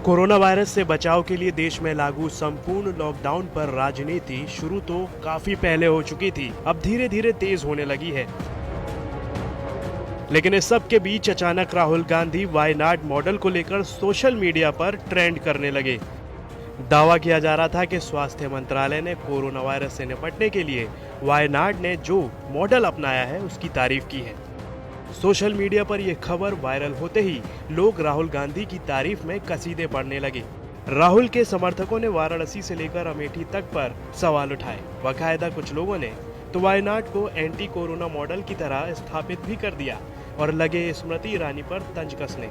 Corona virus से बचाव के लिए देश में लागू संपूर्ण लॉकडाउन पर राजनीति शुरू तो काफी पहले हो चुकी थी, अब धीरे धीरे तेज होने लगी है। लेकिन इस सब के बीच अचानक राहुल गांधी वायनाड मॉडल को लेकर सोशल मीडिया पर ट्रेंड करने लगे। दावा किया जा रहा था कि स्वास्थ्य मंत्रालय ने कोरोना वायरस से निपटने के लिए वायनाड ने जो मॉडल अपनाया है उसकी तारीफ की है। सोशल मीडिया पर यह खबर वायरल होते ही लोग राहुल गांधी की तारीफ में कसीदे पढ़ने लगे। राहुल के समर्थकों ने वाराणसी से लेकर अमेठी तक पर सवाल उठाए। बाकायदा कुछ लोगों ने तो वायनाड को एंटी कोरोना मॉडल की तरह स्थापित भी कर दिया और लगे स्मृति ईरानी पर तंज कसने।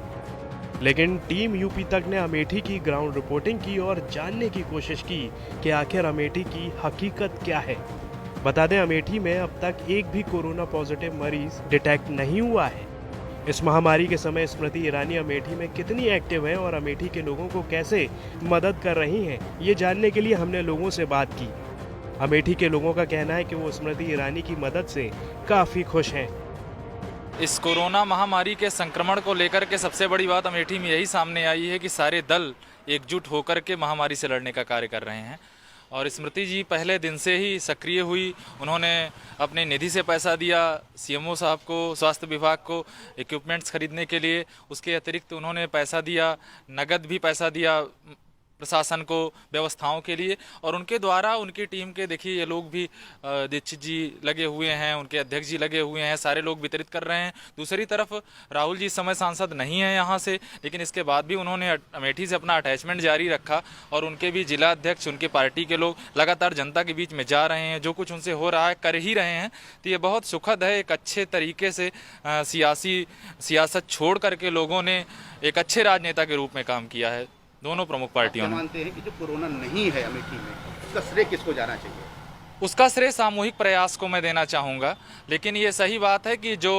लेकिन टीम यूपी तक ने अमेठी की ग्राउंड रिपोर्टिंग की और जानने की कोशिश की कि आखिर अमेठी की हकीकत क्या है। बता दें, अमेठी में अब तक एक भी कोरोना पॉजिटिव मरीज डिटेक्ट नहीं हुआ है। इस महामारी के समय स्मृति ईरानी अमेठी में कितनी एक्टिव हैं और अमेठी के लोगों को कैसे मदद कर रही हैं, ये जानने के लिए हमने लोगों से बात की। अमेठी के लोगों का कहना है कि वो स्मृति ईरानी की मदद से काफी खुश हैं। इस कोरोना महामारी के संक्रमण को लेकर के सबसे बड़ी बात अमेठी में यही सामने आई है कि सारे दल एकजुट होकर के महामारी से लड़ने का कार्य कर रहे हैं। और स्मृति जी पहले दिन से ही सक्रिय हुई। उन्होंने अपने निधि से पैसा दिया सीएमओ साहब को, स्वास्थ्य विभाग को इक्विपमेंट्स खरीदने के लिए। उसके अतिरिक्त उन्होंने पैसा दिया, नगद भी पैसा दिया प्रशासन को व्यवस्थाओं के लिए। और उनके द्वारा उनकी टीम के देखिए ये लोग भी दीक्षित जी लगे हुए हैं, उनके अध्यक्ष जी लगे हुए हैं, सारे लोग वितरित कर रहे हैं। दूसरी तरफ राहुल जी इस समय सांसद नहीं है यहाँ से, लेकिन इसके बाद भी उन्होंने अमेठी से अपना अटैचमेंट जारी रखा और उनके भी जिला अध्यक्ष, उनके पार्टी के लोग लगातार जनता के बीच में जा रहे हैं। जो कुछ उनसे हो रहा है कर ही रहे हैं। तो ये बहुत सुखद है। एक अच्छे तरीके से सियासत छोड़ करके लोगों ने एक अच्छे राजनेता के रूप में काम किया है दोनों प्रमुख पार्टियों ने। मानते हैं कि जो कोरोना नहीं है अमेठी में, उसका श्रेय किसको जाना चाहिए? उसका श्रेय सामूहिक प्रयास को मैं देना चाहूँगा। लेकिन ये सही बात है कि जो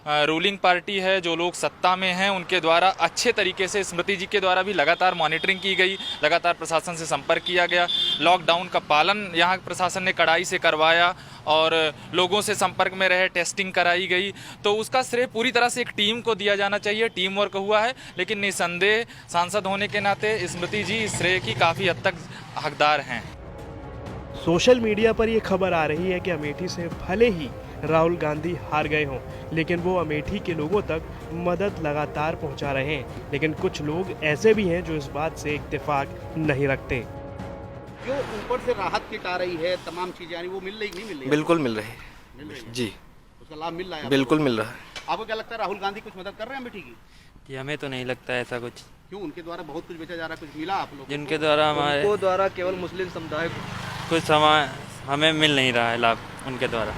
रूलिंग पार्टी है, जो लोग सत्ता में हैं, उनके द्वारा अच्छे तरीके से स्मृति जी के द्वारा भी लगातार मॉनिटरिंग की गई, लगातार प्रशासन से संपर्क किया गया। लॉकडाउन का पालन यहाँ प्रशासन ने कड़ाई से करवाया और लोगों से संपर्क में रहे, टेस्टिंग कराई गई। तो उसका श्रेय पूरी तरह से एक टीम को दिया जाना चाहिए। टीम वर्क हुआ है। लेकिन निसंदेह सांसद होने के नाते स्मृति जी इस श्रेय की काफ़ी हद तक हकदार हैं। सोशल मीडिया पर यह खबर आ रही है कि अमेठी से भले ही राहुल गांधी हार गए हों, लेकिन वो अमेठी के लोगों तक मदद लगातार पहुंचा रहे हैं। लेकिन कुछ लोग ऐसे भी हैं जो इस बात से इत्तेफाक नहीं रखते। जो ऊपर से राहत किट आ रही है, तमाम चीजें यानी वो मिल रही नहीं मिल रही? बिल्कुल मिल रही है जी, उसका लाभ मिल रहा है? बिल्कुल मिल रहा है। आपको क्या लगता है राहुल गांधी कुछ मदद कर रहे हैं अमेठी की? कि हमें तो नहीं लगता ऐसा कुछ। क्यों? उनके द्वारा बहुत कुछ बेचा जा रहा है, कुछ मिला आप लोगों को? जिनके द्वारा हमारे द्वारा केवल मुस्लिम समुदाय कुछ समय हमें मिल नहीं रहा है लाभ उनके द्वारा।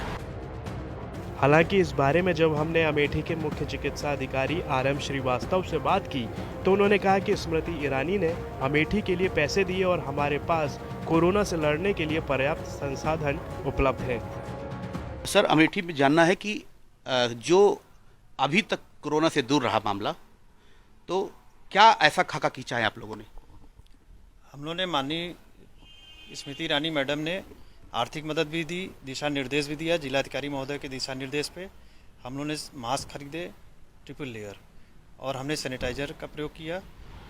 हालांकि इस बारे में जब हमने अमेठी के मुख्य चिकित्सा अधिकारी RM श्रीवास्तव से बात की तो उन्होंने कहा कि स्मृति ईरानी ने अमेठी के लिए पैसे दिए और हमारे पास कोरोना से लड़ने के लिए पर्याप्त संसाधन उपलब्ध है। सर, अमेठी में जानना है कि जो अभी तक कोरोना से दूर रहा मामला, तो क्या ऐसा खाका खींचा है आप लोगों ने? हम लोगों ने माननीय स्मृति ईरानी मैडम ने आर्थिक मदद भी दी, दिशा निर्देश भी दिया। जिलाधिकारी महोदय के दिशा निर्देश पे हम लोगों ने मास्क खरीदे ट्रिपल लेयर और हमने सैनिटाइज़र का प्रयोग किया।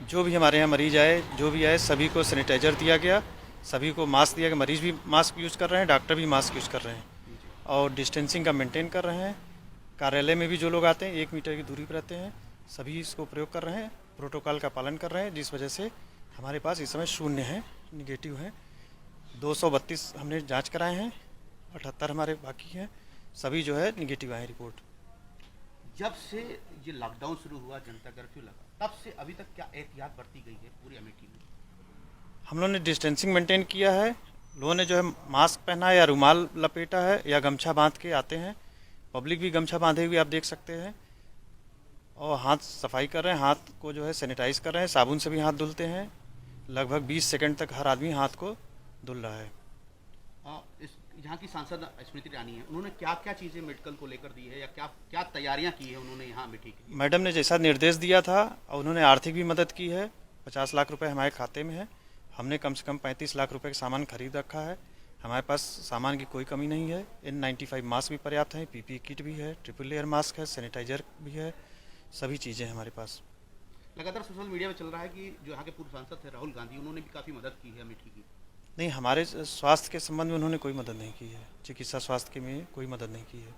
जो भी हमारे यहाँ मरीज आए, जो भी आए, सभी को सैनिटाइज़र दिया गया, सभी को मास्क दिया गया। मरीज भी मास्क यूज़ कर रहे हैं, डॉक्टर भी मास्क यूज़ कर रहे हैं और डिस्टेंसिंग का मेंटेन कर रहे हैं। कार्यालय में भी जो लोग आते हैं 1 मीटर की दूरी पर रहते हैं, सभी इसको प्रयोग कर रहे हैं, प्रोटोकॉल का पालन कर रहे हैं, जिस वजह से हमारे पास इस समय शून्य है, निगेटिव है। 232 हमने जांच कराए हैं, 78 हमारे बाकी हैं, सभी जो है निगेटिव आए रिपोर्ट। जब से ये लॉकडाउन शुरू हुआ, जनता कर्फ्यू लगा, तब से अभी तक क्या एहतियात बरती गई है पूरी अमेठी में? हम लोगों ने डिस्टेंसिंग मेंटेन किया है। लोगों ने जो है मास्क पहना है या रुमाल लपेटा है या गमछा बांध के आते हैं। पब्लिक भी गमछा बांधे हुए आप देख सकते हैं और हाथ सफाई कर रहे हैं, हाथ को जो है सैनिटाइज कर रहे हैं, साबुन से भी हाथ धुलते हैं। लगभग 20 सेकंड तक हर आदमी हाथ को धुल रहा है। यहाँ की सांसद स्मृति ईरानी है, उन्होंने क्या क्या चीज़ें मेडिकल को लेकर दी है या क्या क्या तैयारियाँ की है उन्होंने यहाँ अमेठी की? मैडम ने जैसा निर्देश दिया था और उन्होंने आर्थिक भी मदद की है। 50 लाख रुपए हमारे खाते में है। हमने कम से कम 35 लाख रुपए का सामान खरीद रखा है। हमारे पास सामान की कोई कमी नहीं है। N95 मास्क भी पर्याप्त हैं, PPE किट भी है, ट्रिपल लेयर मास्क है, सैनिटाइजर भी है, सभी चीज़ें हैं हमारे पास। लगातार सोशल मीडिया में चल रहा है कि जो यहाँ के पूर्व सांसद थे राहुल गांधी, उन्होंने भी काफ़ी मदद की है अमेठी की। नहीं, हमारे स्वास्थ्य के संबंध में उन्होंने कोई मदद नहीं की है, चिकित्सा स्वास्थ्य के में कोई मदद नहीं की है।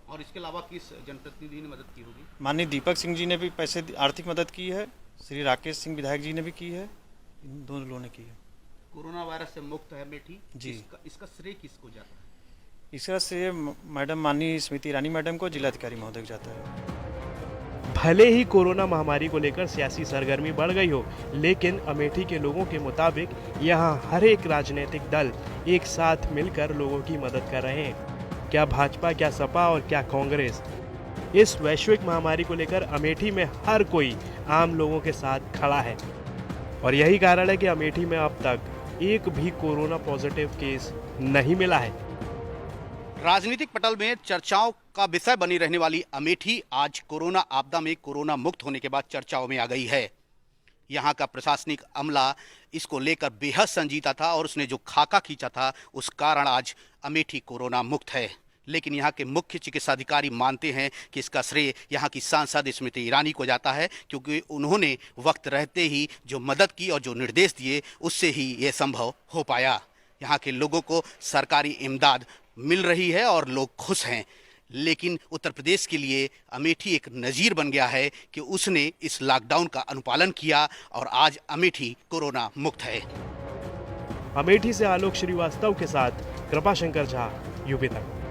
और इसके अलावा किस जनप्रतिनिधि ने मदद की होगी? माननीय दीपक सिंह जी ने भी आर्थिक मदद की है, श्री राकेश सिंह विधायक जी ने भी की है, इन दोनों लोगों ने की है। कोरोना वायरस से मुक्त है अमेठी जी। इसका श्रेय किसको जाता है? इसका श्रेय मैडम माननीय स्मृति ईरानी मैडम को, जिलाधिकारी महोदय को जाता है। भले ही कोरोना महामारी को लेकर सियासी सरगर्मी बढ़ गई हो, लेकिन अमेठी के लोगों के मुताबिक यहाँ हर एक राजनीतिक दल एक साथ मिलकर लोगों की मदद कर रहे हैं। क्या भाजपा, क्या सपा और क्या कांग्रेस। इस वैश्विक महामारी को लेकर अमेठी में हर कोई आम लोगों के साथ खड़ा है और यही कारण है कि अमेठी में अब तक एक भी कोरोना पॉजिटिव केस नहीं मिला है। राजनीतिक पटल में चर्चाओं का विषय बनी रहने वाली अमेठी आज कोरोना आपदा में कोरोना मुक्त होने के बाद चर्चाओं में आ गई है। यहाँ का प्रशासनिक अमला इसको लेकर बेहद संजीदा था और उसने जो खाका खींचा था उस कारण आज अमेठी कोरोना मुक्त है। लेकिन यहाँ के मुख्य चिकित्साधिकारी मानते हैं कि इसका श्रेय यहाँ की सांसद स्मृति ईरानी को जाता है, क्योंकि उन्होंने वक्त रहते ही जो मदद की और जो निर्देश दिए उससे ही ये संभव हो पाया। यहाँ के लोगों को सरकारी इमदाद मिल रही है और लोग खुश हैं। लेकिन उत्तर प्रदेश के लिए अमेठी एक नज़ीर बन गया है कि उसने इस लॉकडाउन का अनुपालन किया और आज अमेठी कोरोना मुक्त है। अमेठी से आलोक श्रीवास्तव के साथ कृपाशंकर झा, यूपी तक।